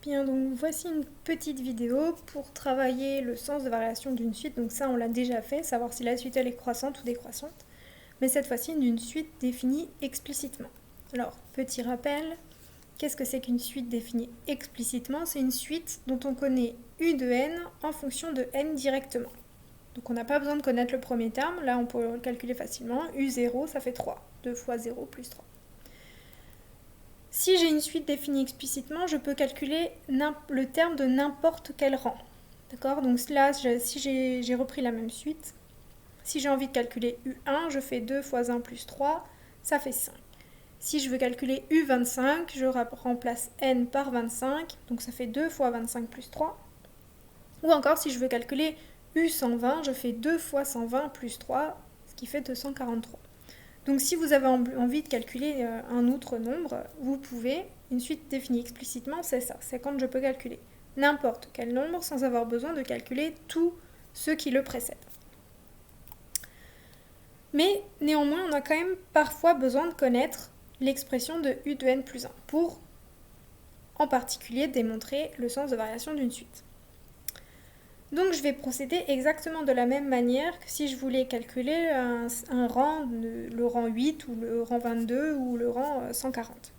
Bien, donc voici une petite vidéo pour travailler le sens de variation d'une suite. Donc ça, on l'a déjà fait, savoir si la suite elle est croissante ou décroissante. Mais cette fois-ci, d'une suite définie explicitement. Alors, petit rappel, qu'est-ce que c'est qu'une suite définie explicitement? C'est une suite dont on connaît U de n en fonction de n directement. Donc on n'a pas besoin de connaître le premier terme, là on peut le calculer facilement. U0, ça fait 3. 2 fois 0 plus 3. Si j'ai une suite définie explicitement, je peux calculer le terme de n'importe quel rang. D'accord? Donc là, si j'ai repris la même suite, si j'ai envie de calculer U1, je fais 2 fois 1 plus 3, ça fait 5. Si je veux calculer U25, je remplace n par 25, donc ça fait 2 fois 25 plus 3. Ou encore, si je veux calculer U120, je fais 2 fois 120 plus 3, ce qui fait 243. Donc si vous avez envie de calculer un autre nombre, vous pouvez. Une suite définie explicitement, c'est ça. C'est quand je peux calculer n'importe quel nombre sans avoir besoin de calculer tous ceux qui le précèdent. Mais néanmoins, on a quand même parfois besoin de connaître l'expression de U de n plus 1 pour, en particulier, démontrer le sens de variation d'une suite. Donc je vais procéder exactement de la même manière que si je voulais calculer un rang, le rang 8 ou le rang 22 ou le rang 140.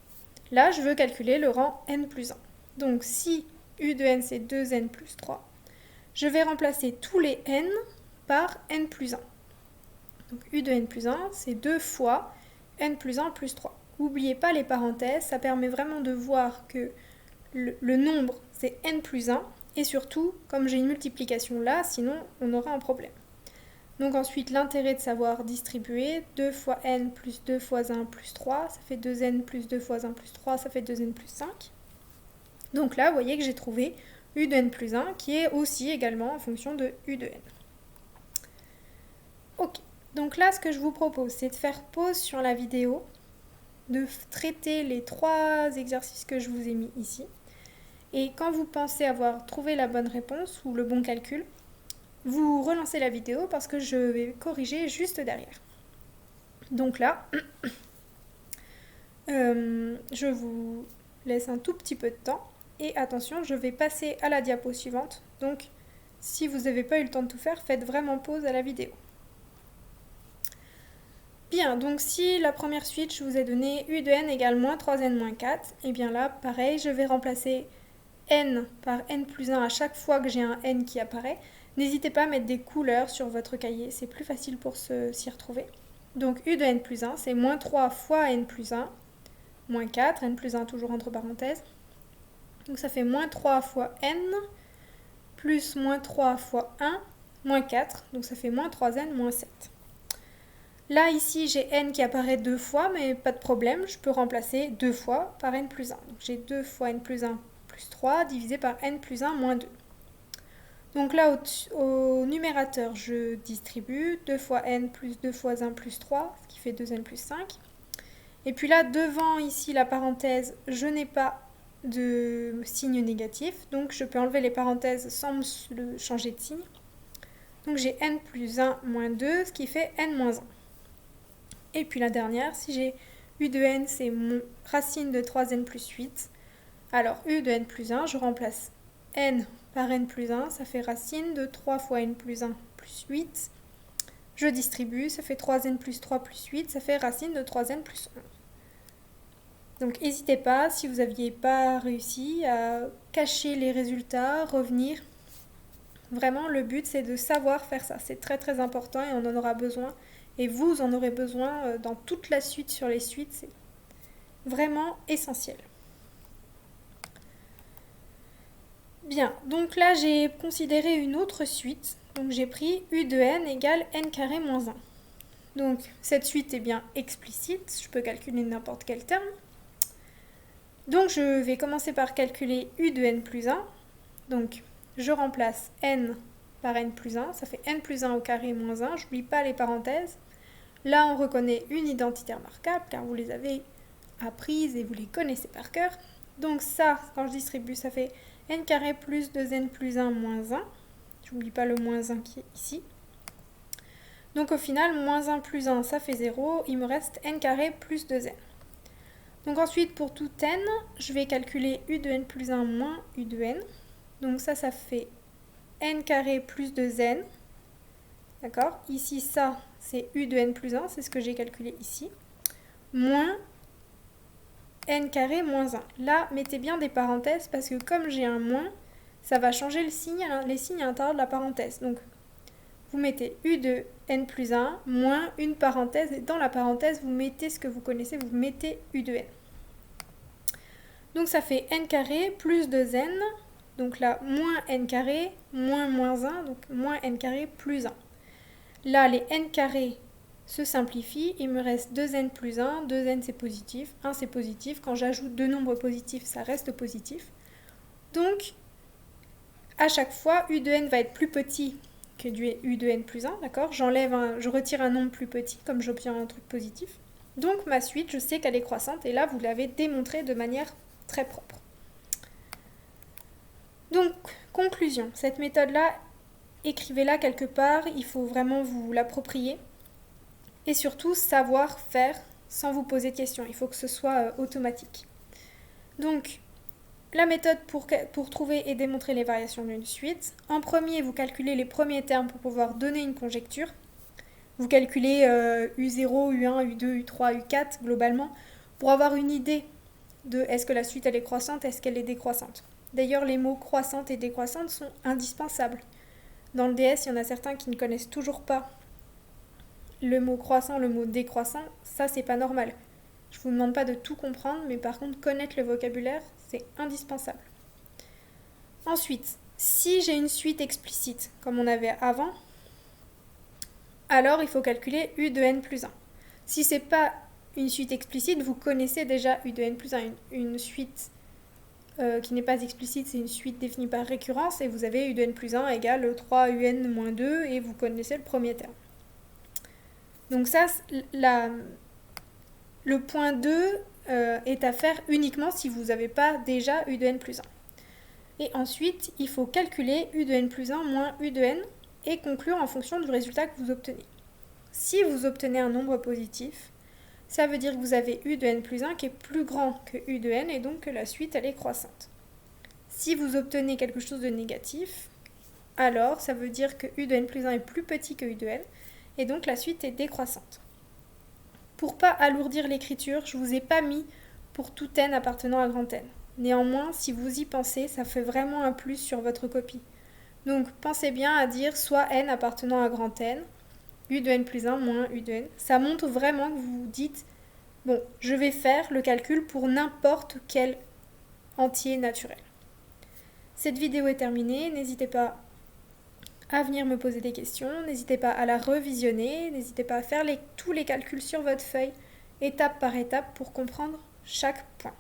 Là, je veux calculer le rang n plus 1. Donc si U de n c'est 2n plus 3, je vais remplacer tous les n par n plus 1. Donc U de n plus 1, c'est 2 fois n plus 1 plus 3. N'oubliez pas les parenthèses, ça permet vraiment de voir que le nombre c'est n plus 1. Et surtout, comme j'ai une multiplication là, sinon on aura un problème. Donc ensuite, l'intérêt de savoir distribuer, 2 fois n plus 2 fois 1 plus 3, ça fait 2n plus 2 fois 1 plus 3, ça fait 2n plus 5. Donc là, vous voyez que j'ai trouvé U de n plus 1, qui est aussi également en fonction de U de n. Ok, donc là, ce que je vous propose, c'est de faire pause sur la vidéo, de traiter les 3 exercices que je vous ai mis ici. Et quand vous pensez avoir trouvé la bonne réponse ou le bon calcul, vous relancez la vidéo parce que je vais corriger juste derrière. Donc là, je vous laisse un tout petit peu de temps. Et attention, je vais passer à la diapo suivante. Donc, si vous n'avez pas eu le temps de tout faire, faites vraiment pause à la vidéo. Bien, donc si la première suite, je vous ai donné U de n égale moins 3n moins 4, et bien là, pareil, je vais remplacer n par n plus 1 à chaque fois que j'ai un n qui apparaît. N'hésitez pas à mettre des couleurs sur votre cahier, c'est plus facile pour s'y retrouver. Donc U de n plus 1, c'est moins 3 fois n plus 1, moins 4, n plus 1 toujours entre parenthèses. Donc ça fait moins 3 fois n, plus moins 3 fois 1, moins 4, donc ça fait moins 3n, moins 7. Là, ici, j'ai n qui apparaît 2 fois, mais pas de problème, je peux remplacer 2 fois par n plus 1. Donc j'ai 2 fois n plus 1 plus 3 divisé par n plus 1 moins 2. Donc là, au numérateur, je distribue 2 fois n plus 2 fois 1 plus 3, ce qui fait 2n plus 5. Et puis là, devant ici la parenthèse, je n'ai pas de signe négatif, donc je peux enlever les parenthèses sans changer de signe. Donc j'ai n plus 1 moins 2, ce qui fait n moins 1. Et puis la dernière, si j'ai U de n, c'est mon racine de 3n plus 8. Alors U de n plus 1, je remplace n par n plus 1, ça fait racine de 3 fois n plus 1 plus 8. Je distribue, ça fait 3n plus 3 plus 8, ça fait racine de 3n plus 11. Donc n'hésitez pas, si vous n'aviez pas réussi, à cacher les résultats, revenir. Vraiment, le but, c'est de savoir faire ça. C'est très très important et on en aura besoin. Et vous en aurez besoin dans toute la suite sur les suites. C'est vraiment essentiel. Bien, donc là, j'ai considéré une autre suite. Donc j'ai pris U de n égale n carré moins 1. Donc cette suite est bien explicite. Je peux calculer n'importe quel terme. Donc je vais commencer par calculer U de n plus 1. Donc je remplace n par n plus 1. Ça fait n plus 1 au carré moins 1. Je n'oublie pas les parenthèses. Là, on reconnaît une identité remarquable car vous les avez apprises et vous les connaissez par cœur. Donc ça, quand je distribue, ça fait n carré plus 2n plus 1 moins 1. J'oublie pas le moins 1 qui est ici. Donc au final, moins 1 plus 1, ça fait 0. Il me reste n carré plus 2n. Donc ensuite, pour tout n, je vais calculer u de n plus 1 moins u de n. Donc ça fait n carré plus 2n. D'accord? Ici, ça, c'est u de n plus 1, c'est ce que j'ai calculé ici. Moins n carré moins 1. Là, mettez bien des parenthèses parce que comme j'ai un moins, ça va changer les signes à l'intérieur de la parenthèse. Donc, vous mettez u de n plus 1 moins une parenthèse. Et dans la parenthèse, vous mettez ce que vous connaissez, vous mettez u de n. Donc, ça fait n carré plus 2n. Donc là, moins n carré moins moins 1. Donc, moins n carré plus 1. Là, les n carrés se simplifient. Il me reste 2n plus 1. 2n, c'est positif. 1, c'est positif. Quand j'ajoute deux nombres positifs, ça reste positif. Donc, à chaque fois, u de n va être plus petit que du u de n plus 1, d'accord? Je retire un nombre plus petit, comme j'obtiens un truc positif. Donc ma suite, je sais qu'elle est croissante, et là, vous l'avez démontré de manière très propre. Donc, conclusion, cette méthode-là, écrivez-la quelque part, il faut vraiment vous l'approprier, et surtout savoir faire sans vous poser de questions, il faut que ce soit automatique. Donc, la méthode pour trouver et démontrer les variations d'une suite. En premier, vous calculez les premiers termes pour pouvoir donner une conjecture. Vous calculez U0, U1, U2, U3, U4 globalement pour avoir une idée de est-ce que la suite elle est croissante, est-ce qu'elle est décroissante. D'ailleurs, les mots croissante et décroissante sont indispensables. Dans le DS, il y en a certains qui ne connaissent toujours pas le mot croissant, le mot décroissant. Ça, c'est pas normal. Je ne vous demande pas de tout comprendre, mais par contre, connaître le vocabulaire, c'est indispensable. Ensuite, si j'ai une suite explicite, comme on avait avant, alors il faut calculer u de n plus 1. Si ce n'est pas une suite explicite, vous connaissez déjà u de n plus 1. Une suite qui n'est pas explicite, c'est une suite définie par récurrence, et vous avez u de n plus 1 égale 3un moins 2, et vous connaissez le premier terme. Donc ça, le point 2 est à faire uniquement si vous n'avez pas déjà u de n plus 1. Et ensuite, il faut calculer u de n plus 1 moins u de n et conclure en fonction du résultat que vous obtenez. Si vous obtenez un nombre positif, ça veut dire que vous avez u de n plus 1 qui est plus grand que u de n et donc que la suite elle est croissante. Si vous obtenez quelque chose de négatif, alors ça veut dire que u de n plus 1 est plus petit que u de n et donc la suite est décroissante. Pour ne pas alourdir l'écriture, je ne vous ai pas mis pour tout n appartenant à grand N. Néanmoins, si vous y pensez, ça fait vraiment un plus sur votre copie. Donc, pensez bien à dire soit n appartenant à grand N, u de n plus 1 moins u de n. Ça montre vraiment que vous vous dites, bon, je vais faire le calcul pour n'importe quel entier naturel. Cette vidéo est terminée, n'hésitez pas à venir me poser des questions, n'hésitez pas à la revisionner, n'hésitez pas à faire tous les calculs sur votre feuille, étape par étape, pour comprendre chaque point.